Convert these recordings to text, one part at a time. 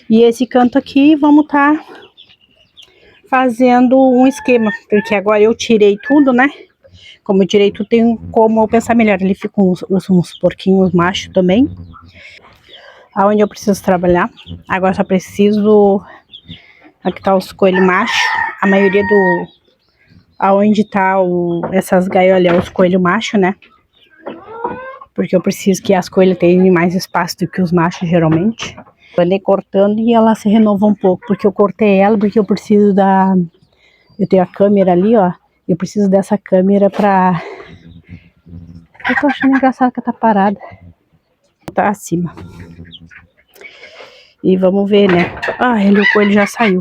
E esse canto aqui vamos estar fazendo um esquema, porque agora eu tirei tudo, né? Como eu tirei tudo, tem como eu pensar melhor. Ali ficam uns porquinhos machos também, aonde eu preciso trabalhar. Agora só preciso... Aqui tá os coelhos machos. A maioria do... Aonde tá essas gaiolas é os coelhos machos, né? Porque eu preciso que as coelhas tenham mais espaço do que os machos, geralmente. Eu andei cortando e ela se renova um pouco, porque eu cortei ela porque eu preciso da... Eu tenho a câmera ali, ó. Eu preciso dessa câmera pra... Eu tô achando engraçado que ela tá parada. Tá acima. E vamos ver, né? Ah, ali o coelho já saiu.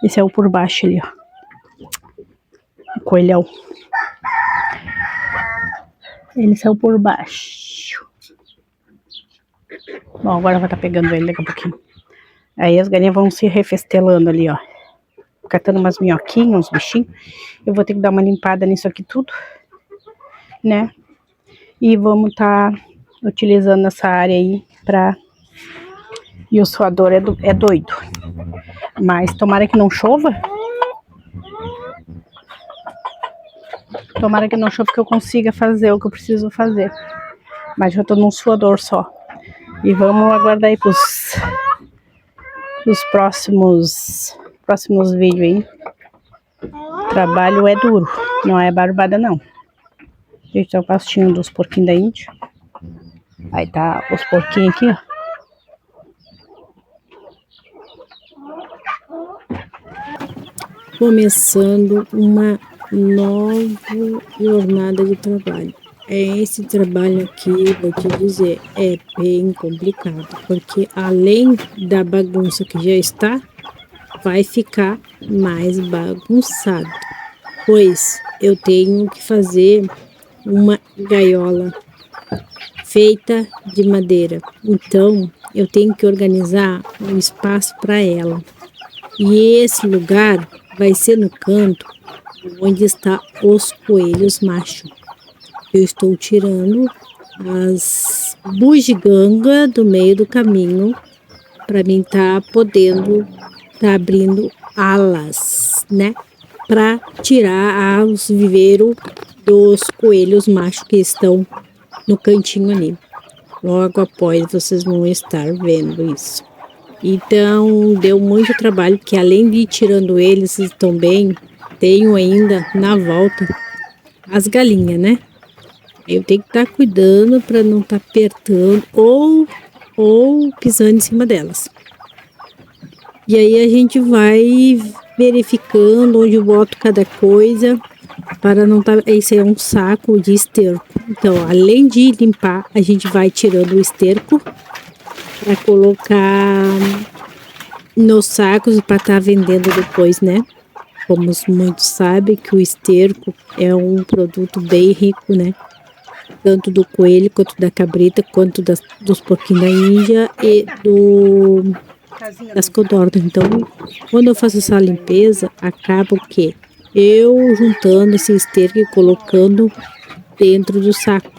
Esse é o por baixo ali, ó. O coelhão. Ele saiu por baixo. Bom, agora vai estar pegando ele daqui a pouquinho. Aí as galinhas vão se refestelando ali, ó. Catando umas minhoquinhas, uns bichinhos. Eu vou ter que dar uma limpada nisso aqui tudo, né? E vamos estar utilizando essa área aí pra... E o suador é doido. Mas tomara que não chova. Tomara que não chova, que eu consiga fazer o que eu preciso fazer. Mas já tô num suador só. E vamos aguardar aí pros próximos vídeos aí. O trabalho é duro, não é barbada não. Gente, tá o pastinho dos porquinhos da Índia. Aí tá os porquinhos aqui, ó. Começando uma nova jornada de trabalho. Esse trabalho aqui, vou te dizer, é bem complicado, porque além da bagunça que já está, vai ficar mais bagunçado, pois eu tenho que fazer uma gaiola feita de madeira, então eu tenho que organizar um espaço para ela, e esse lugar vai ser no canto onde está os coelhos machos. Eu estou tirando as bugigangas do meio do caminho para mim podendo abrindo alas, né? Para tirar os viveiros dos coelhos machos que estão no cantinho ali. Logo após vocês vão estar vendo isso. Então deu muito trabalho, porque além de ir tirando eles também tenho ainda na volta as galinhas, né? Eu tenho que estar cuidando para não estar apertando ou pisando em cima delas. E aí a gente vai verificando onde eu boto cada coisa para não estar... Esse é um saco de esterco. Então, além de limpar, a gente vai tirando o esterco para colocar nos sacos para estar vendendo depois, né? Como muitos sabem que o esterco é um produto bem rico, né? Tanto do coelho, quanto da cabrita, quanto dos porquinhos da Índia e das codornas. Então, quando eu faço essa limpeza, acaba o quê? Eu juntando esse esterco e colocando dentro do saco.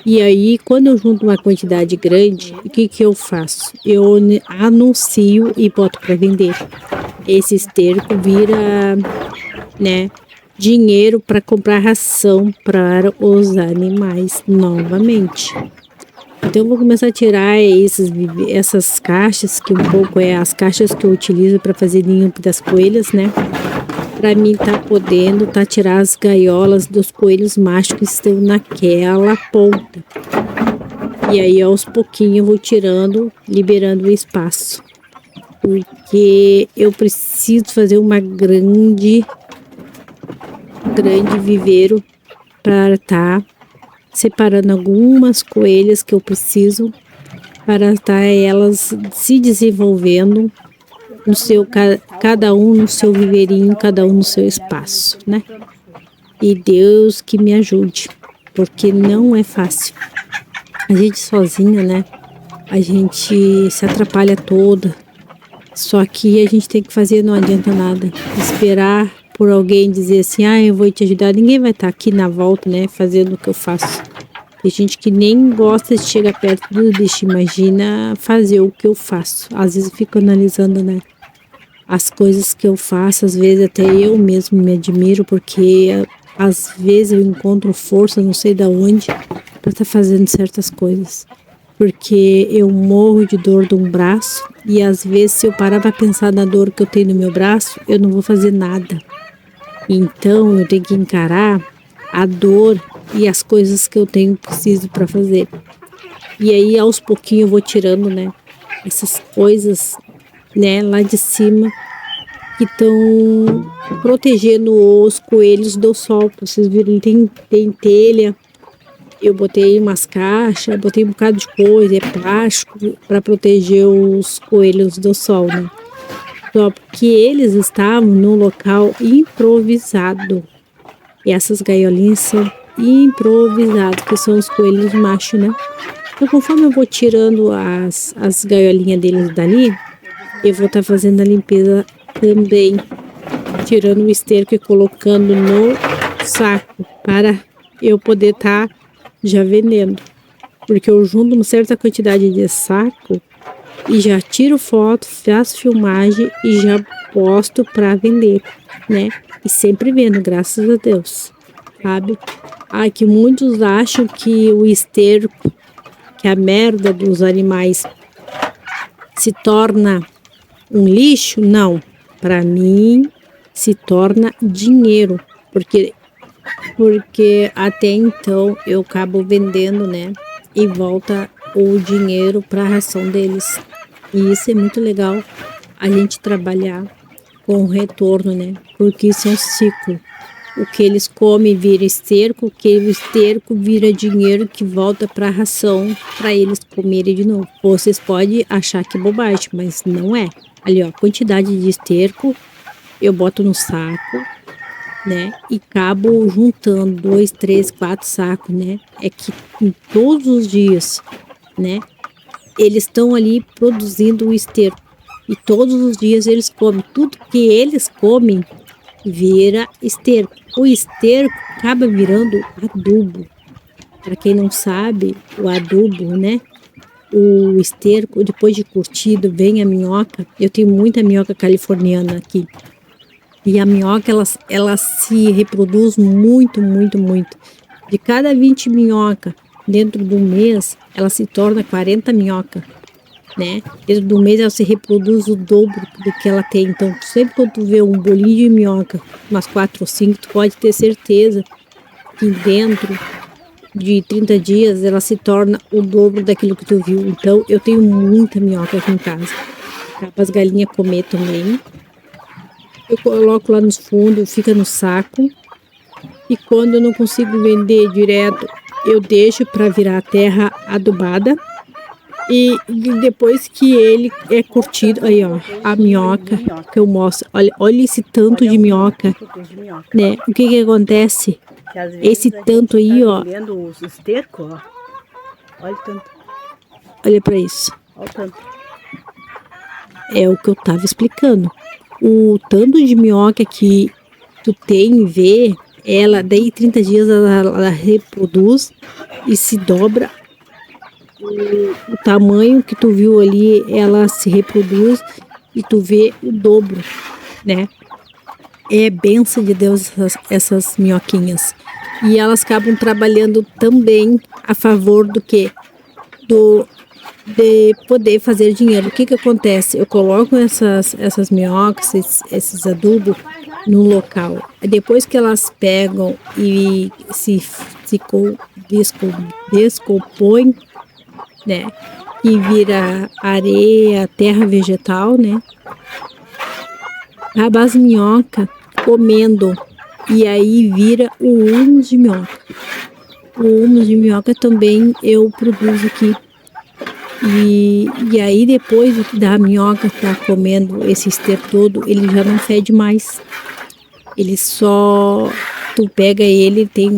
E aí, quando eu junto uma quantidade grande, o que eu faço? Eu anuncio e boto para vender. Esse esterco vira, né, dinheiro para comprar ração para os animais novamente. Então eu vou começar a tirar essas caixas, que um pouco é as caixas que eu utilizo para fazer ninho das coelhas, né? Para mim podendo tirar as gaiolas dos coelhos machos que estão naquela ponta. E aí aos pouquinhos eu vou tirando, liberando o espaço. Porque eu preciso fazer uma grande viveiro para estar separando algumas coelhas que eu preciso para estar elas se desenvolvendo no seu, cada um no seu viveirinho, cada um no seu espaço, né? E Deus que me ajude, porque não é fácil. A gente sozinha, né? A gente se atrapalha toda. Só que a gente tem que fazer, não adianta nada. Esperar por alguém dizer assim, eu vou te ajudar. Ninguém vai estar aqui na volta, né? Fazendo o que eu faço. Tem gente que nem gosta de chegar perto dos bichos, imagina fazer o que eu faço. Às vezes eu fico analisando, né, as coisas que eu faço, às vezes até eu mesmo me admiro, porque às vezes eu encontro força, não sei da onde, para estar fazendo certas coisas. Porque eu morro de dor de um braço e às vezes se eu parar para pensar na dor que eu tenho no meu braço, eu não vou fazer nada. Então eu tenho que encarar a dor e as coisas que eu tenho preciso para fazer. E aí aos pouquinhos eu vou tirando, né, essas coisas, né, lá de cima que estão protegendo os coelhos do sol. Pra vocês verem, tem telha. Eu botei umas caixas, botei um bocado de coisa, é plástico, para proteger os coelhos do sol, né? Só porque eles estavam num local improvisado. E essas gaiolinhas são improvisadas, que são os coelhos machos, né? Então, conforme eu vou tirando as gaiolinhas deles dali, eu vou estar fazendo a limpeza também, tirando o esterco e colocando no saco para eu poder estar já vendendo. Porque eu junto uma certa quantidade de saco e já tiro foto, faço filmagem e já posto para vender, né? E sempre vendo, graças a Deus, sabe? Ah, que muitos acham que o esterco, que a merda dos animais se torna um lixo. Não, para mim se torna dinheiro, porque até então eu acabo vendendo, né? E volta o dinheiro para a ração deles. E isso é muito legal, a gente trabalhar com retorno, né? Porque isso é um ciclo. O que eles comem vira esterco, o que o esterco vira dinheiro que volta para a ração para eles comerem de novo. Vocês podem achar que é bobagem, mas não é. Ali, ó, quantidade de esterco, eu boto no saco, né? E acabo juntando 2, 3, 4 sacos, né? É que em todos os dias, né? Eles estão ali produzindo o esterco. E todos os dias eles comem. Tudo que eles comem vira esterco. O esterco acaba virando adubo. Para quem não sabe, o adubo, né? O esterco, depois de curtido, vem a minhoca. Eu tenho muita minhoca californiana aqui. E a minhoca, ela se reproduz muito, muito, muito. De cada 20 minhoca dentro do mês, ela se torna 40 minhoca, né? Dentro do mês, ela se reproduz o dobro do que ela tem. Então, sempre quando tu vê um bolinho de minhoca, umas 4 ou 5, tu pode ter certeza que dentro de 30 dias, ela se torna o dobro daquilo que tu viu. Então, eu tenho muita minhoca aqui em casa. Para as galinhas comer também. Eu coloco lá nos fundos, fica no saco. E quando eu não consigo vender direto, eu deixo para virar terra adubada. E depois que ele é curtido, aí ó, a minhoca que eu mostro, olha esse tanto de minhoca, né? O que que acontece? Esse tanto aí, ó. Os esterco, ó. Olha o tanto. Olha para isso. Olha o tanto. É o que eu tava explicando. O tanto de minhoca que tu tem e vê, ela, daí 30 dias ela reproduz e se dobra. O tamanho que tu viu ali, ela se reproduz e tu vê o dobro, né? É bênção de Deus essas minhoquinhas. E elas acabam trabalhando também a favor do quê? De poder fazer dinheiro. O que que acontece? Eu coloco essas minhocas, esses adubos no local. Depois que elas pegam e descompõem, né? E vira areia, terra vegetal, né? Acaba as minhocas comendo e aí vira o humus de minhoca. O humus de minhoca também eu produzo aqui. E aí depois da minhoca estar comendo esse esterco todo, ele já não fede mais. Ele só, tu pega ele, tem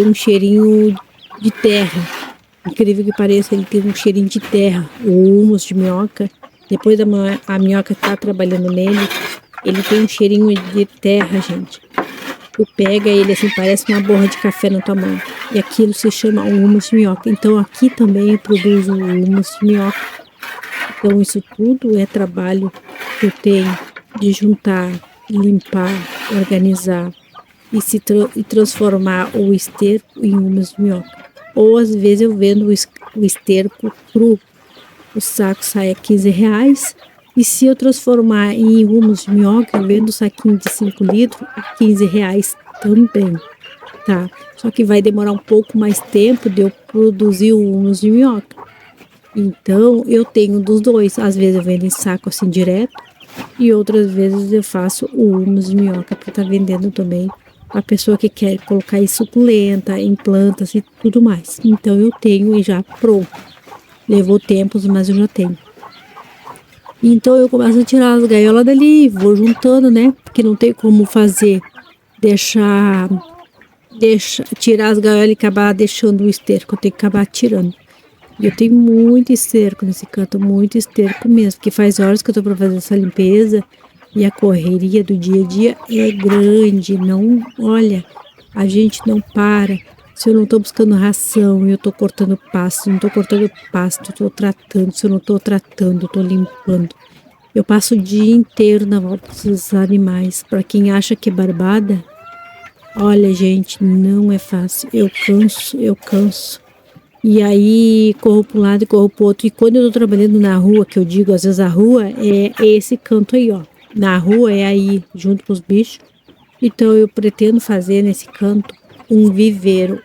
um cheirinho de terra. Incrível que pareça, ele tem um cheirinho de terra, o humus de minhoca. Depois a minhoca tá trabalhando nele, ele tem um cheirinho de terra, gente. Tu pega ele assim, parece uma borra de café na tua mão. E aquilo se chama um humus de minhoca. Então aqui também eu produzo humus de minhoca. Então isso tudo é trabalho que eu tenho de juntar, limpar, organizar e transformar o esterco em humus de minhoca. Ou às vezes eu vendo o esterco cru. O saco sai a R$ 15. E se eu transformar em humus de minhoca, eu vendo o saquinho de 5 litros a R$ 15 também, tá? Só que vai demorar um pouco mais tempo de eu produzir o humus de minhoca. Então, eu tenho dos dois. Às vezes eu vendo em saco assim direto e outras vezes eu faço o humus de minhoca para estar vendendo também a pessoa que quer colocar em suculenta, em plantas e tudo mais. Então, eu tenho e já pronto. Levou tempos, mas eu já tenho. Então eu começo a tirar as gaiolas dali, vou juntando, né? Porque não tem como fazer, tirar as gaiolas e acabar deixando o esterco, eu tenho que acabar tirando. E eu tenho muito esterco nesse canto, muito esterco mesmo, porque faz horas que eu tô pra fazer essa limpeza e a correria do dia a dia é grande, não, olha, a gente não para. Se eu não tô buscando ração, eu tô cortando pasto, se eu não tô cortando pasto, eu tô tratando, se eu não tô tratando, eu tô limpando. Eu passo o dia inteiro na volta dos animais. Para quem acha que é barbada, olha, gente, não é fácil. Eu canso, eu canso. E aí corro para um lado e corro para o outro. E quando eu tô trabalhando na rua, que eu digo, às vezes a rua é esse canto aí, ó. Na rua é aí, junto com os bichos. Então eu pretendo fazer nesse canto um viveiro.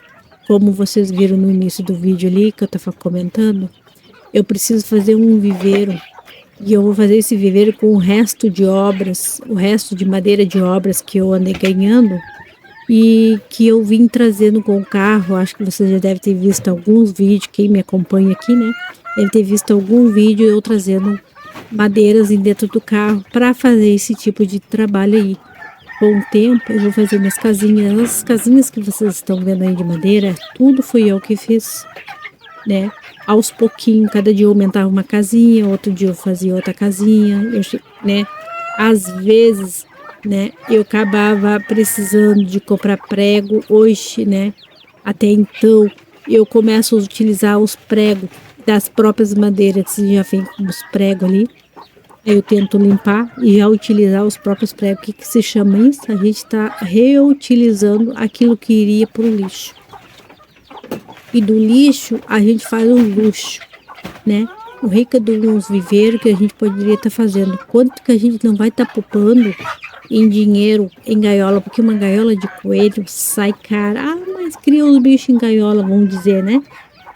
Como vocês viram no início do vídeo ali, que eu tava comentando, eu preciso fazer um viveiro. E eu vou fazer esse viveiro com o resto de obras, o resto de madeira de obras que eu andei ganhando e que eu vim trazendo com o carro. Acho que você já deve ter visto alguns vídeos, quem me acompanha aqui, né? Deve ter visto algum vídeo eu trazendo madeiras dentro do carro para fazer esse tipo de trabalho aí. Com o tempo eu vou fazer minhas casinhas. As casinhas que vocês estão vendo aí de madeira, tudo fui eu que fiz, né? Aos pouquinhos, cada dia eu aumentava uma casinha, outro dia eu fazia outra casinha, né? Às vezes, né, eu acabava precisando de comprar prego. Hoje, né, até então, eu começo a utilizar os pregos das próprias madeiras, que já vem com os pregos ali. Aí eu tento limpar e já utilizar os próprios pregos. O que se chama isso? A gente está reutilizando aquilo que iria para o lixo. E do lixo a gente faz um luxo, né? O rico de uns viveiros que a gente poderia estar fazendo. Quanto que a gente não vai estar poupando em dinheiro, em gaiola, porque uma gaiola de coelho sai cara. Ah, mas cria os bichos em gaiola, vamos dizer, né?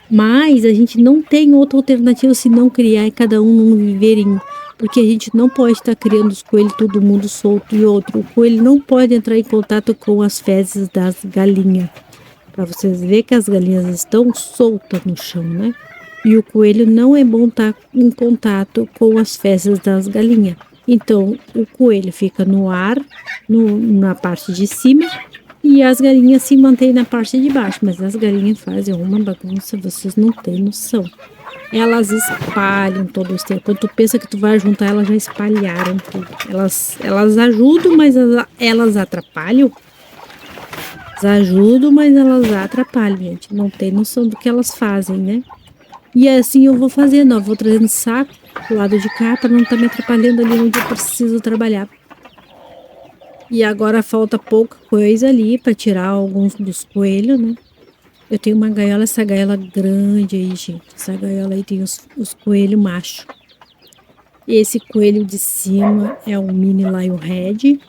Mas a gente não tem outra alternativa se não criar e cada um num viveirinho. Porque a gente não pode estar criando os coelhos todo mundo solto e outro. O coelho não pode entrar em contato com as fezes das galinhas. Para vocês verem que as galinhas estão soltas no chão, né? E o coelho não é bom estar em contato com as fezes das galinhas. Então, o coelho fica no ar, na parte de cima, e as galinhas se mantêm na parte de baixo. Mas as galinhas fazem uma bagunça, vocês não têm noção. Elas espalham todo o esterco. Quando tu pensa que tu vai juntar, elas já espalharam tudo. Elas ajudam, mas elas atrapalham. Elas ajudam, mas elas atrapalham, gente. Não tem noção do que elas fazem, né? E assim eu vou fazendo, ó. Vou trazendo saco do lado de cá para não estar me atrapalhando ali onde eu preciso trabalhar. E agora falta pouca coisa ali para tirar alguns dos coelhos, né? Eu tenho uma gaiola, essa gaiola grande aí, gente. Essa gaiola aí tem os coelhos machos. Esse coelho de cima é um mini Lionhead.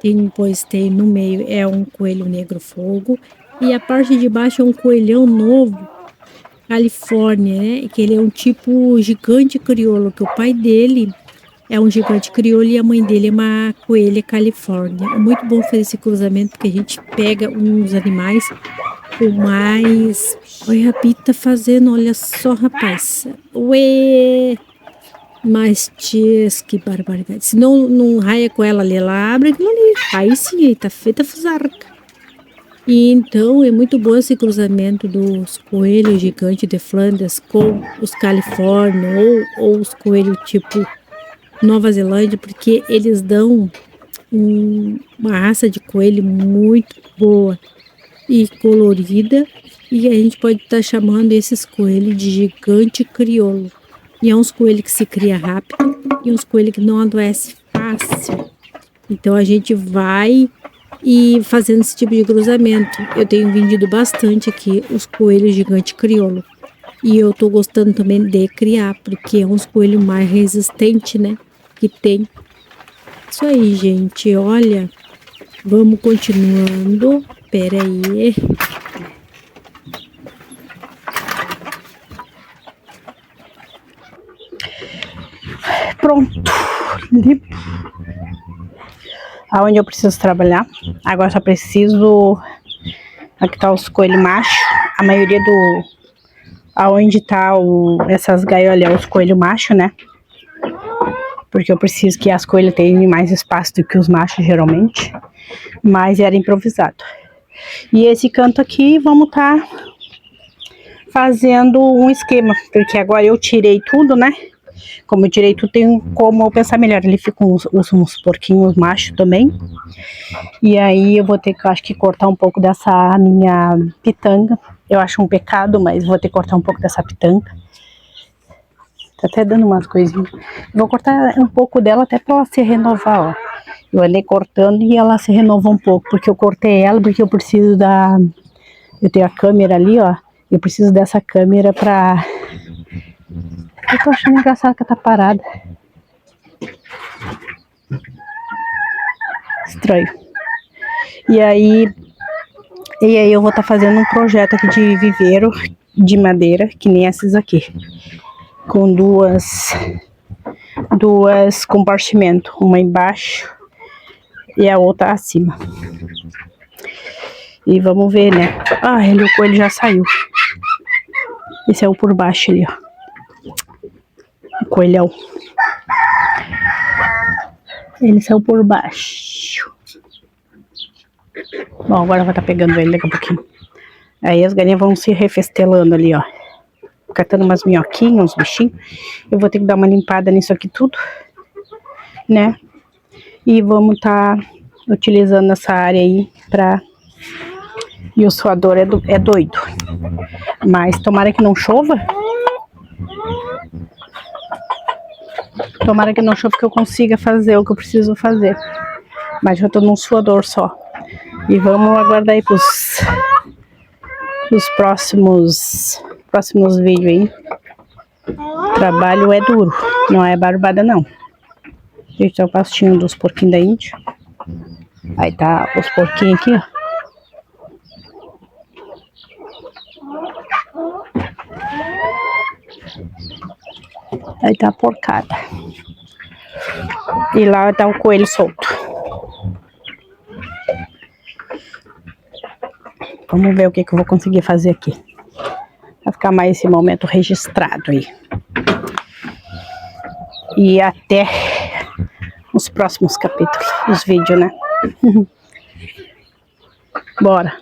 Depois tem no meio é um coelho negro fogo. E a parte de baixo é um coelhão novo, Califórnia, né? Que ele é um tipo gigante crioulo, que o pai dele é um gigante crioulo e a mãe dele é uma coelha Califórnia. É muito bom fazer esse cruzamento, porque a gente pega uns animais com mais... Olha a Bita tá fazendo, olha só, rapaz. Ué! Mas, tias, que barbaridade. Se não raia com ela ali, ela abre aquilo ali. Aí sim, aí tá feita a fusarca. E então é muito bom esse cruzamento dos coelhos gigantes de Flandres com os Califórnia ou os coelhos tipo Nova Zelândia, porque eles dão uma raça de coelho muito boa e colorida, e a gente pode estar chamando esses coelhos de gigante crioulo. E é uns coelhos que se cria rápido e uns coelhos que não adoecem fácil. Então a gente vai e fazendo esse tipo de cruzamento. Eu tenho vendido bastante aqui os coelhos gigante crioulo. E eu tô gostando também de criar, porque é uns coelhos mais resistentes, né? Que tem. Isso aí, gente. Olha, vamos continuando. Pera aí. Pronto. Limpo. Aonde eu preciso trabalhar. Agora só preciso... Aqui tá os coelhos machos. A maioria do... Aonde tá essas gaiolas é os coelhos machos, né? Porque eu preciso que as coelhas tenham mais espaço do que os machos, geralmente. Mas era improvisado. E esse canto aqui, vamos tá fazendo um esquema. Porque agora eu tirei tudo, né? Como eu tirei tudo, tem como eu pensar melhor. Ali ficam uns porquinhos machos também. E aí eu vou ter que, eu acho que cortar um pouco dessa minha pitanga. Eu acho um pecado, mas vou ter que cortar um pouco dessa pitanga. Tá até dando umas coisinhas. Vou cortar um pouco dela até pra ela se renovar, ó. Eu andei cortando e ela se renovou um pouco. Porque eu cortei ela porque eu preciso da... Eu tenho a câmera ali, ó. Eu preciso dessa câmera pra... Eu tô achando engraçado que ela tá parada. Estranho. E aí eu vou estar fazendo um projeto aqui de viveiro de madeira, que nem esses aqui. Com duas compartimentos, uma embaixo e a outra acima. E vamos ver, né? Ah, o coelho já saiu. Esse é o por baixo ali, ó. O coelhão. Ele saiu por baixo. Bom, agora vai estar pegando ele daqui a pouquinho. Aí as galinhas vão se refestelando ali, ó. Catando umas minhoquinhas, uns bichinhos. Eu vou ter que dar uma limpada nisso aqui tudo, né? E vamos estar utilizando essa área aí pra... E o suador é doido. Mas tomara que não chova. Tomara que não chova, que eu consiga fazer o que eu preciso fazer. Mas já tô num suador só. E vamos aguardar aí pros próximos vídeos aí. O trabalho é duro, não é barbada não. Gente, tá o pastinho dos porquinhos da Índia. Aí tá os porquinhos aqui, ó. Aí tá a porcada. E lá tá o coelho solto. Vamos ver o que eu vou conseguir fazer aqui. Vai ficar mais esse momento registrado aí. E até os próximos capítulos, os vídeos, né? Bora.